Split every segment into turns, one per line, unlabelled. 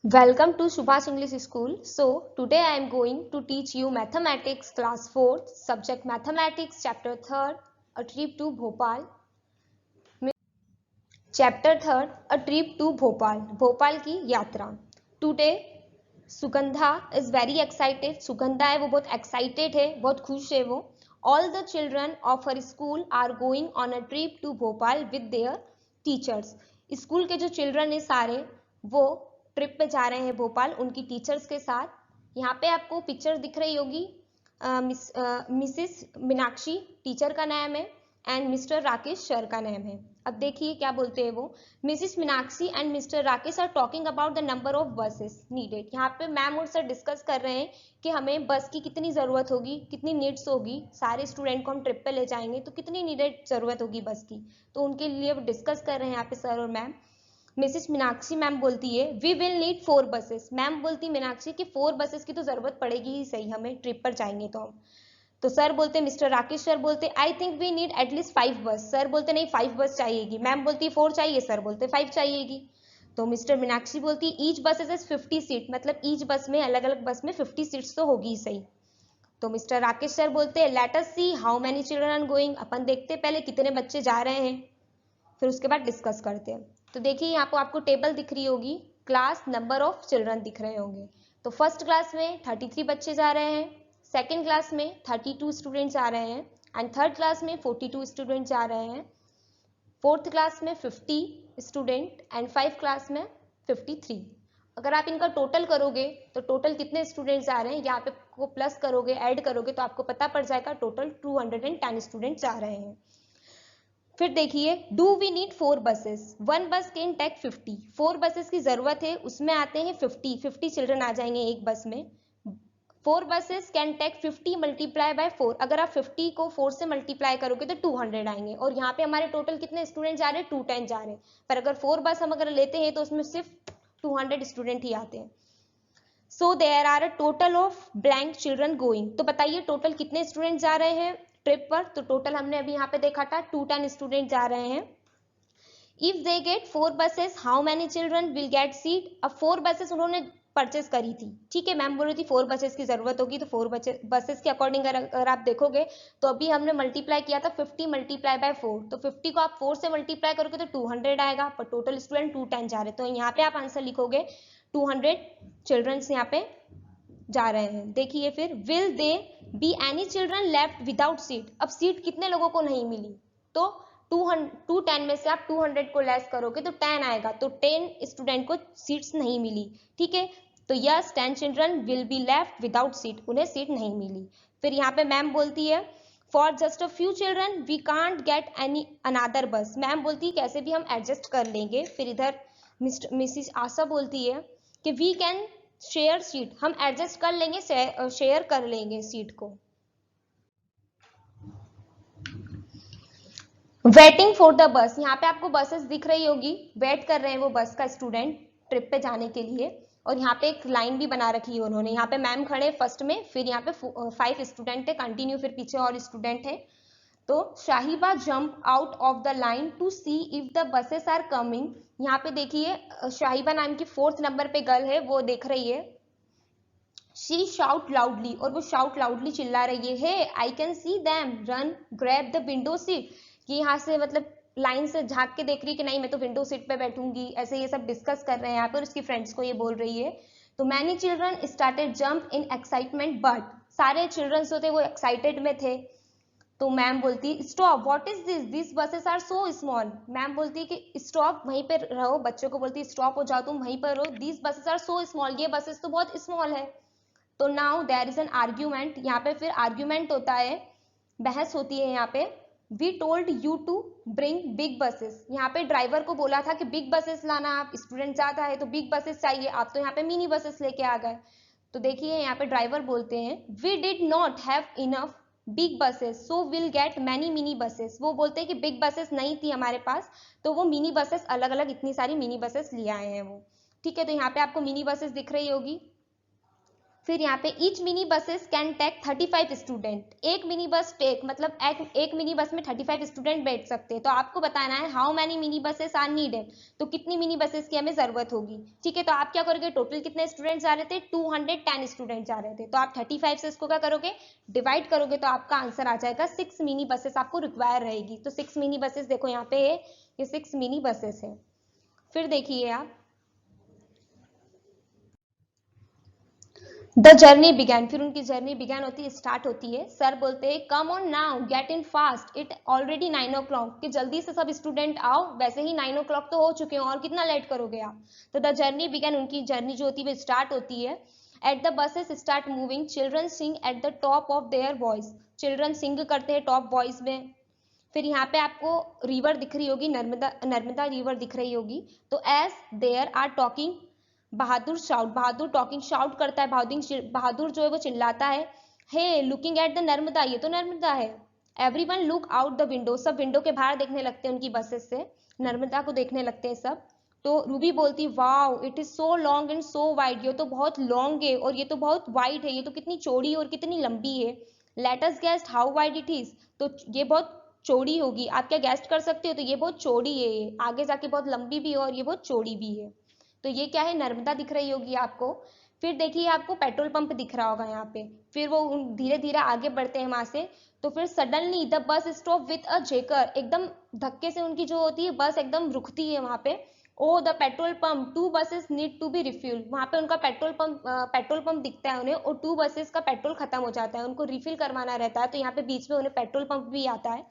Welcome to Subhash English School. So, today I am going to teach you Mathematics Class 4th, Subject Mathematics, Chapter 3rd, A Trip to Bhopal. Chapter 3rd, A Trip to Bhopal. Bhopal की यात्रा. Today, Sugandha is very excited. Sugandha है वो बहुत excited है, बहुत खुश है वो. All the children of her school are going on a trip to Bhopal with their teachers. School के जो चिल्ड्रन है सारे वो ट्रिप पे जा रहे हैं भोपाल उनकी टीचर्स के साथ. यहाँ पे आपको पिक्चर दिख रही होगी. मिसिस मीनाक्षी टीचर का नाम है एंड मिस्टर राकेश सर का नाम है. अब देखिए क्या बोलते हैं वो. Mrs Meenakshi and Mr Rakesh are talking about the number of buses needed. यहाँ पे मैम और सर डिस्कस कर रहे हैं कि हमें बस की कितनी ज़रूरत होगी, कितनी नीड्स होगी. सारे स्टूडेंट को हम ट्रिप पे ले जाएंगे तो कितनी नीडेड ज़रूरत होगी बस की, तो उनके लिए डिस्कस कर रहे हैं यहाँ पे सर और मैम. मिसिस मीनाक्षी मैम बोलती है we will need 4 buses. Ma'am बोलती मीनाक्षी कि 4 बसेस की तो ज़रूरत पड़ेगी ही सही, हमें ट्रिप पर जाएंगे तो हम. तो सर बोलते मिस्टर राकेश सर बोलते I think we need at least 5 bus. Sir बोलते नहीं 5 बस चाहिएगी. मैम बोलती 4 चाहिए, सर बोलते 5 चाहिएगी. तो मिस्टर मीनाक्षी बोलती ईच बस इज 50 सीट, मतलब ईच बस में अलग अलग बस में 50 सीट्स तो होगी ही सही. तो मिस्टर राकेश सर बोलते let us see how many children are going. अपन देखते पहले कितने बच्चे जा रहे हैं, फिर उसके बाद डिस्कस करते हैं. तो देखिए यहाँ पर आपको टेबल दिख रही होगी, क्लास नंबर ऑफ चिल्ड्रन दिख रहे होंगे. तो फर्स्ट क्लास में 33 बच्चे जा रहे हैं, सेकेंड क्लास में 32 स्टूडेंट्स आ रहे हैं एंड थर्ड क्लास में 42 स्टूडेंट्स आ रहे हैं, फोर्थ क्लास में 50 स्टूडेंट एंड 5 क्लास में 53. अगर आप इनका टोटल करोगे तो टोटल कितने स्टूडेंट्स आ रहे हैं यहाँ पे को प्लस करोगे, ऐड करोगे तो आपको पता पड़ जाएगा टोटल 210 स्टूडेंट्स आ रहे हैं. फिर देखिए डू वी नीड 4 बसेस. 1 बस कैन टेक 50. 4 बसेस की जरूरत है, उसमें आते हैं 50 चिल्ड्रन आ जाएंगे एक बस में. 4 buses can take 50 multiply by 4. अगर आप 50 को 4 से मल्टीप्लाई करोगे तो 200 आएंगे और यहाँ पे हमारे टोटल कितने स्टूडेंट जा रहे हैं, 210 जा रहे हैं. पर अगर 4 बस हम अगर लेते हैं तो उसमें सिर्फ 200 स्टूडेंट ही आते हैं. So there are a total of blank children going. तो बताइए टोटल कितने स्टूडेंट जा रहे हैं ट्रिप पर. तो टोटल हमने अभी यहाँ पे देखा था 210 स्टूडेंट जा रहे हैं. If they get 4 buses how many children will get seat. अब 4 बसेस उन्होंने परचेस करी थी, ठीक है. मैम बोल रही थी 4 बसेस की जरूरत होगी तो 4 बसेस के अकॉर्डिंग अगर आप देखोगे तो अभी हमने मल्टीप्लाई किया था 50 मल्टीप्लाई बाय 4. तो 50 को आप 4 से मल्टीप्लाई करोगे तो 200 आएगा, पर टोटल स्टूडेंट 210 जा रहे हैं. तो यहाँ पे आप आंसर लिखोगे 200 चिल्ड्रंस यहाँ पे जा रहे हैं. देखिए फिर will they be any children left without seat. अब सीट कितने लोगों को नहीं मिली, तो 210 में से आप 200 को लेस करोगे तो 10 आएगा, तो 10 स्टूडेंट को सीट्स नहीं मिली, ठीक है. तो yes 10 children will be left without seat, उन्हें सीट नहीं मिली. फिर यहाँ पे मैम बोलती है for just a few children we can't get any another bus. Ma'am बोलती है कैसे भी हम एडजस्ट कर लेंगे. फिर इधर मिसिस आशा बोलती है कि वी कैन शेयर सीट, हम एडजस्ट कर लेंगे, शेयर कर लेंगे सीट को. Waiting for the bus. यहाँ पे आपको बसेस दिख रही होगी, वेट कर रहे हैं वो बस का स्टूडेंट ट्रिप पे जाने के लिए. और यहाँ पे एक लाइन भी बना रखी है उन्होंने. यहाँ पे मैम खड़े फर्स्ट में, फिर यहाँ पे 5 स्टूडेंट है कंटिन्यू, फिर पीछे और स्टूडेंट है. तो Shahiba jump out of the line to see if the buses are coming. यहाँ पे देखिए शाहिबा नाम की 4th नंबर पे गर्ल है, वो देख रही है. शी शाउट लाउडली, और वो शाउट लाउडली चिल्ला रही है hey I can see them run grab the window seat. कि यहाँ से मतलब लाइन से झांक के देख रही है कि नहीं मैं तो विंडो सीट पे बैठूंगी, ऐसे ये सब डिस्कस कर रहे हैं यहाँ पर. उसकी फ्रेंड्स को ये बोल रही है. तो many children started jump in excitement, but सारे चिल्ड्रंस जो थे वो एक्साइटेड में थे. तो मैम बोलती stop what is this, this buses are so small. Ma'am बोलती कि स्टॉप वहीं पे रहो, बच्चों को बोलती स्टॉप हो जाओ तुम वहीं पर रहो, this buses are so small, ये बसेस तो बहुत स्मॉल है. तो now there is an argument. यहाँ पे फिर आर्ग्यूमेंट होता है, बहस होती है यहाँ पे. We told you to bring big buses. यहाँ पे ड्राइवर को बोला था कि बिग बसेस लाना, आप स्टूडेंट ज्यादा है तो बिग बसेस चाहिए, आप तो यहाँ पे मिनी बसेस लेके आ गए. तो देखिए यहाँ पे ड्राइवर बोलते हैं we did not have enough big buses so will get many mini buses. वो बोलते हैं कि बिग बसेस नहीं थी हमारे पास, तो वो मिनी बसेस अलग अलग इतनी सारी मिनी बसेस ले आए हैं वो, ठीक है. तो यहाँ पे आपको मिनी बसेस दिख रही होगी. फिर यहाँ पे each mini buses can take 35 student, एक मिनी बस टेक मतलब एक मिनी बस में 35 स्टूडेंट बैठ सकते हैं। तो आपको बताना है how many mini buses are needed, तो कितनी मिनी बसेस की हमें जरूरत होगी। ठीक है, तो आप क्या करोगे, टोटल कितने स्टूडेंट जा रहे थे, 210 स्टूडेंट जा रहे थे, तो आप 35 से इसको क्या करोगे, डिवाइड करोगे, तो आपका आंसर आ जाएगा 6 मिनी बसेस आपको रिक्वायर रहेगी। तो 6 मिनी बसेस देखो यहाँ पे है, ये 6 मिनी बसेस है। फिर देखिए आप द जर्नी बिगैन, फिर उनकी जर्नी बिगैन होती है, स्टार्ट होती है। सर बोलते हैं come on now get in fast it already 9 o'clock, कि जल्दी से सब स्टूडेंट आओ, वैसे ही 9 o'clock तो हो चुके हैं और कितना लेट करोगे आप। तो द जर्नी बिगैन, उनकी जर्नी जो होती है वो स्टार्ट होती है। At the buses start moving children sing at the top of their voice, children sing करते हैं टॉप वॉइस में। फिर यहाँ पे आपको रिवर दिख रही होगी, नर्मदा, नर्मदा रिवर दिख रही होगी। तो as there are talking Bahadur shout, Bahadur talking shout करता है, बहादुर जो है वो चिल्लाता है, he looking at the Narmada, ये तो नर्मदा है। Everyone look out the window, सब विंडो के बाहर देखने लगते हैं उनकी बसेस से, नर्मदा को देखने लगते हैं सब। तो रूबी बोलती wow it is so long and so wide, ये तो बहुत लॉन्ग है और ये तो बहुत वाइड है, ये तो कितनी चौड़ी और कितनी लंबी है। Let us guess how wide it is, तो ये बहुत चौड़ी होगी, आप क्या गेस्ट कर सकते हो, तो ये बहुत चौड़ी है, ये आगे जाके बहुत लंबी भी है और ये बहुत चौड़ी भी है। तो ये क्या है, नर्मदा दिख रही होगी आपको। फिर देखिए आपको पेट्रोल पंप दिख रहा होगा यहाँ पे। फिर वो धीरे धीरे आगे बढ़ते हैं वहां से। तो फिर suddenly the bus stop with a जेकर, एकदम धक्के से उनकी जो होती है बस एकदम रुकती है वहां पे। Oh the petrol pump, 2 buses need to be refuel, वहां पे उनका पेट्रोल पंप दिखता है उन्हें, और 2 बसेस का पेट्रोल खत्म हो जाता है, उनको रिफिल करवाना रहता है। तो यहाँ पे बीच में उन्हें पेट्रोल पंप भी आता है।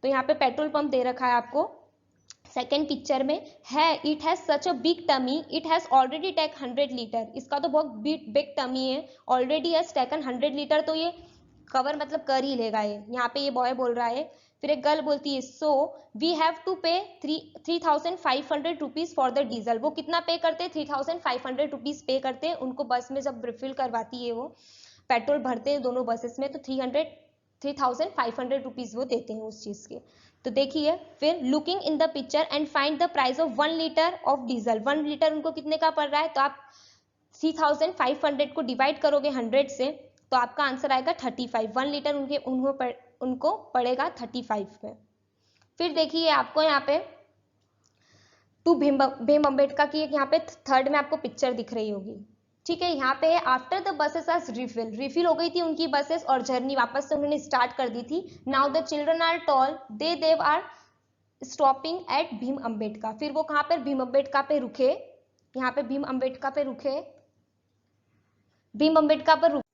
तो यहाँ पे पेट्रोल पंप दे रखा है आपको सेकेंड पिक्चर में है। It has such a big tummy, it has already take 100 litre, इसका तो बहुत बिग टमी है, ऑलरेडी हैज टेकन 100 लीटर, तो ये कवर मतलब कर ही लेगा ये, यहाँ पे ये बॉय बोल रहा है। फिर एक गर्ल बोलती है सो वी हैव टू पे 3,500 रुपीज फॉर द डीजल, वो कितना पे करते हैं, 3,500 रुपीज पे करते हैं उनको बस में जब रिफिल करवाती है, वो पेट्रोल भरते हैं दोनों बसेस में, तो 3,500 रुपीज वो देते हैं उस चीज के। तो देखिए फिर looking in the picture and find the price of 1 litre of diesel, 1 litre उनको कितने का पड़ रहा है, तो आप 3,500 को डिवाइड करोगे 100 से, तो आपका आंसर आएगा 35, 1 लीटर उनको पड़ेगा 35 में। फिर देखिए आपको यहाँ पे टू भीम अम्बेडकर की एक यहाँ पे थर्ड में आपको पिक्चर दिख रही होगी। ठीक है, यहाँ पे after the buses are refill हो गई थी उनकी बसेस और जर्नी वापस से उन्होंने स्टार्ट कर दी थी। Now the children are tall they are stopping at Bhim Ambedkar, फिर वो कहाँ पर भीम अम्बेडकर पे रुके, यहाँ पे भीम अम्बेडकर पे रुके, भीम अम्बेडकर पर रुके।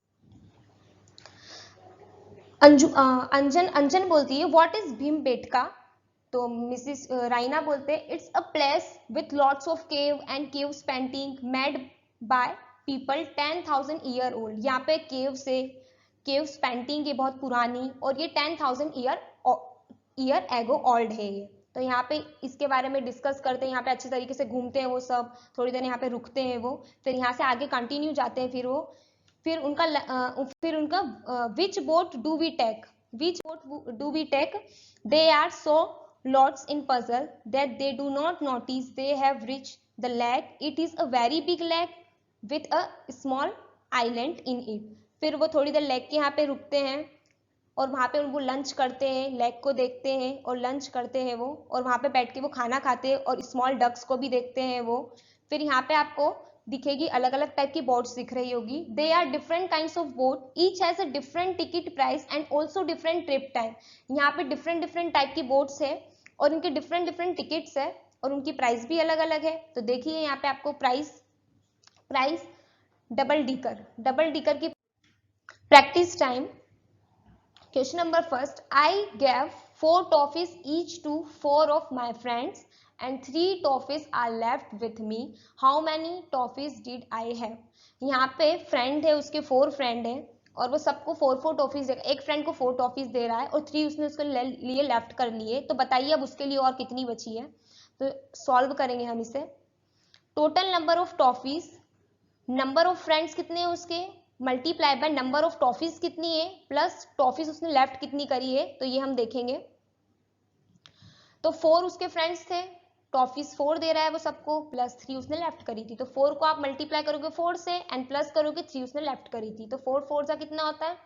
अंजन बोलती है व्हाट इज भीम बेटका, तो मिसिस राइना बोलते हैं it's a place with lots of cave and caves painting made by people 10,000 year old, यहाँ पे केव्स पेंटिंग ये बहुत पुरानी और ये 10,000 ईयर एगो ओल्ड है ये। तो यहाँ पे इसके बारे में डिस्कस करते हैं, यहाँ पे अच्छे तरीके से घूमते हैं वो सब, थोड़ी देर यहाँ पे रुकते हैं वो, फिर यहाँ से आगे कंटिन्यू जाते हैं। फिर उनका which boat do we take, which boat do we take, they are so lost in puzzle that they do not notice they have reached the lake, it is a very big lake with a small island in it। फिर वो थोड़ी देर lake के यहाँ पे रुकते हैं और वहाँ पे वो लंच करते हैं, लेक को देखते हैं और लंच करते हैं वो, और वहाँ पे बैठ के वो खाना खाते हैं और स्मॉल डक्स को भी देखते हैं वो। फिर यहाँ पे आपको दिखेगी अलग अलग टाइप की बोट्स दिख रही होगी, they are different kinds of boat each has a different ticket price and also different trip time, यहाँ पे डिफरेंट डिफरेंट टाइप की बोट्स है और उनके डिफरेंट डिफरेंट टिकट्स है और उनकी प्राइस भी अलग अलग है। तो देखिए यहाँ पे आपको प्राइस डबल डिकर की practice time. Question number first, I gave 4 toffees each to 4 of my friends and 3 toffees are left with me, how many toffees did I have। यहाँ पे फ्रेंड है, उसके 4 फ्रेंड है और वो सबको 4 टॉफीज देगा, एक फ्रेंड को 4 टॉफीज दे रहा है और 3 उसने उसके लिए लेफ्ट कर लिए। तो बताइए अब उसके लिए और कितनी बची है, तो सॉल्व करेंगे हम इसे। Total number of toffees, number of friends कितने हैं उसके, multiply by number of toffees कितनी है प्लस टॉफीज उसने लेफ्ट कितनी करी है, तो ये हम देखेंगे। तो 4 उसके फ्रेंड्स थे टॉफीज 4 दे रहा है वो सबको, +3 उसने लेफ्ट करी थी, तो 4 को आप मल्टीप्लाई करोगे 4 से एंड प्लस करोगे 3 उसने लेफ्ट करी थी, तो 4 4 का कितना होता है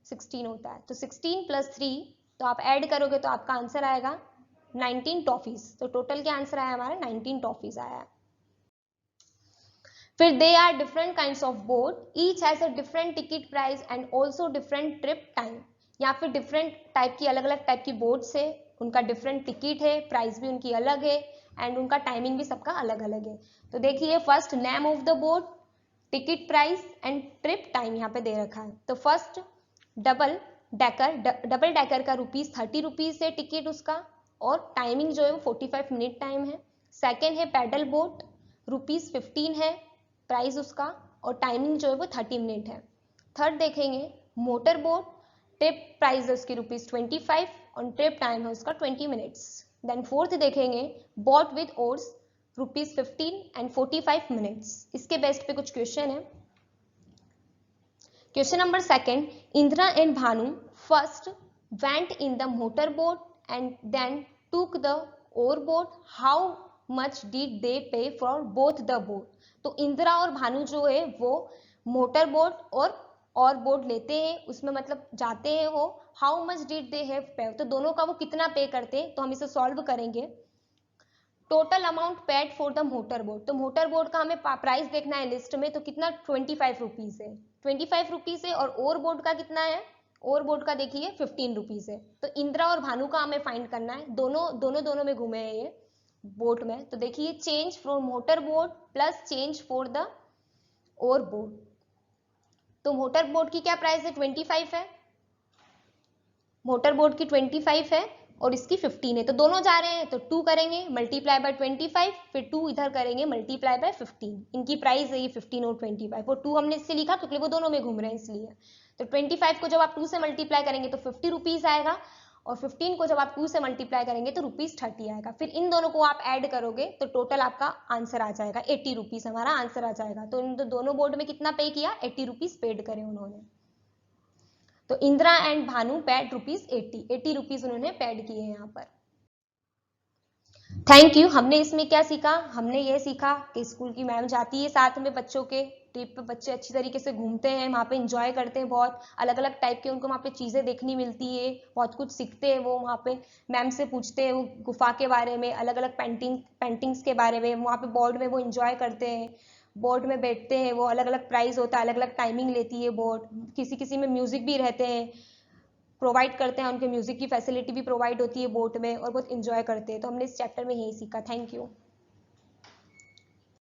16 होता है, तो 16 + 3, तो आप ऐड करोगे तो आपका आंसर आएगा 19 टॉफीज। तो टोटल क्या आंसर आया हमारा 19 टॉफीज आया है। फिर they are different kinds of board, each has a different ticket price and also different trip time. या फिर डिफरेंट टाइप की, अलग अलग टाइप की बोर्ड्स है, उनका डिफरेंट टिकट है, प्राइस भी उनकी अलग है एंड उनका टाइमिंग भी सबका अलग अलग है। तो देखिए first name of the board, ticket price and trip time यहाँ पे दे रखा है। तो फर्स्ट डबल डेकर का ₹30 है टिकट उसका, और टाइमिंग जो है वो 45 मिनट टाइम है। सेकेंड है पैडल बोट, ₹15 है प्राइस उसका, और टाइमिंग जो है वो 30 मिनट है। थर्ड देखेंगे मोटर बोट, ट्रिप प्राइस है उसकी ₹25 और ट्रिप टाइम है उसका 20 मिनट्स। देन फोर्थ देखेंगे boat with oars, ₹15 and 45 minutes. इसके बेस्ट पे कुछ क्वेश्चन है। Question number second, Indira and Bhanu first went in the motor boat and then took the oar boat, how much did they pay for both the boat. तो इंदिरा और भानु जो है वो motor boat और बोट लेते हैं, उसमें मतलब जाते हैं वो, how much did they have पे, तो दोनों का वो कितना पे करते हैं, तो हम इसे सॉल्व करेंगे। Total amount paid for the motor boat, तो मोटर बोट का हमें प्राइस देखना है लिस्ट में, तो कितना 25 रुपीज है, 25 रुपीज है, और ओवर बोट का कितना है, ओवर बोट का देखिए 15 रुपीज है। तो इंदिरा और भानु का हमें फाइंड करना है, दोनों में घूमे हैं ये बोट में। तो देखिए change from motor boat plus change for the over boat, तो मोटर बोट की क्या प्राइस है 25 है, मोटर बोट की 25 है और इसकी 15 है, तो दोनों जा रहे हैं, तो 2 करेंगे मल्टीप्लाई बाय 25, फिर 2 इधर करेंगे मल्टीप्लाई बाय 15। इनकी प्राइस है ये 15 और 25, और 2 हमने इससे लिखा क्योंकि वो दोनों में घूम रहे हैं इसलिए। तो 25 को जब आप 2 से मल्टीप्लाई करेंगे तो 50 रुपीज आएगा, और 15 को जब आप 2 से मल्टीप्लाई करेंगे तो ₹30 आएगा। फिर इन दोनों को आप ऐड करोगे तो टोटल आपका आंसर आ जाएगा 80 रुपीज, हमारा आंसर आ जाएगा। तो इन दोनों बोर्ड में कितना पे किया, 80 रुपीज पेड करे उन्होंने। तो Indira and Bhanu paid ₹80 rupees उन्होंने पेड किए हैं यहाँ पर। Thank you. हमने इसमें क्या सीखा, हमने ये सीखा कि स्कूल की मैम जाती है साथ में बच्चों के, ट्रिप पे बच्चे अच्छी तरीके से घूमते हैं, वहाँ पे एंजॉय करते हैं, बहुत अलग अलग टाइप के उनको वहाँ पे चीज़ें देखने मिलती है, बहुत कुछ सीखते हैं वो, वहाँ पे मैम से पूछते हैं वो गुफा के बारे में, अलग अलग पेंटिंग्स के बारे में, वहाँ पे बोर्ड में वो एंजॉय करते हैं, बोर्ड में बैठते हैं वो, अलग अलग प्राइस होता है, अलग अलग टाइमिंग लेती है बोर्ड, किसी किसी में म्यूजिक भी रहते हैं, प्रोवाइड करते हैं, उनके म्यूजिक की फैसिलिटी भी प्रोवाइड होती है बोट में, और बहुत इंजॉय करते हैं। तो हमने इस चैप्टर में यही सीखा। Thank you.